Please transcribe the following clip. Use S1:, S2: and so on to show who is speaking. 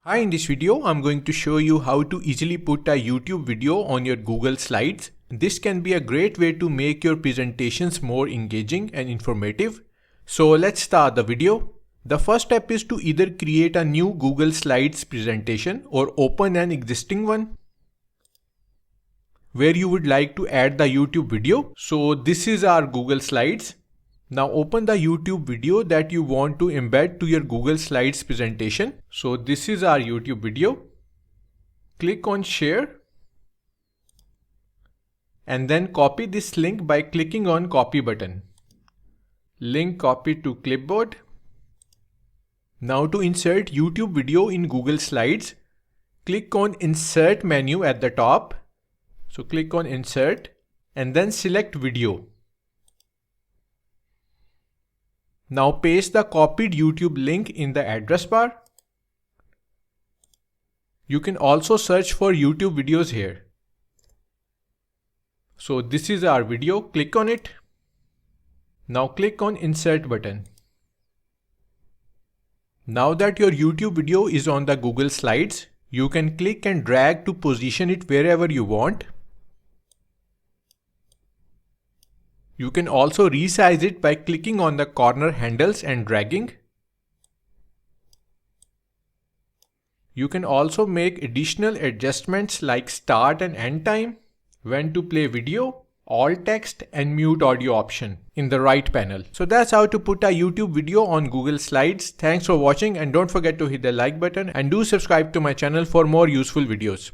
S1: Hi, in this video, I'm going to show you how to easily put a YouTube video on your Google Slides. This can be a great way to make your presentations more engaging and informative. So let's start the video. The first step is to either create a new Google Slides presentation or open an existing one where you would like to add the YouTube video. So this is our Google Slides. Now open the YouTube video that you want to embed to your Google Slides presentation. So this is our YouTube video. Click on share and then copy this link by clicking on copy button. Link copied to clipboard. Now to insert YouTube video in Google Slides, click on insert menu at the top. So click on insert and then select video. Now paste the copied YouTube link in the address bar. You can also search for YouTube videos here. So this is our video, click on it. Now click on insert button. Now that your YouTube video is on the Google Slides, you can click and drag to position it wherever you want. You can also resize it by clicking on the corner handles and dragging. You can also make additional adjustments like start and end time, when to play video, alt text and mute audio option in the right panel. So that's how to put a YouTube video on Google Slides. Thanks for watching and don't forget to hit the like button and do subscribe to my channel for more useful videos.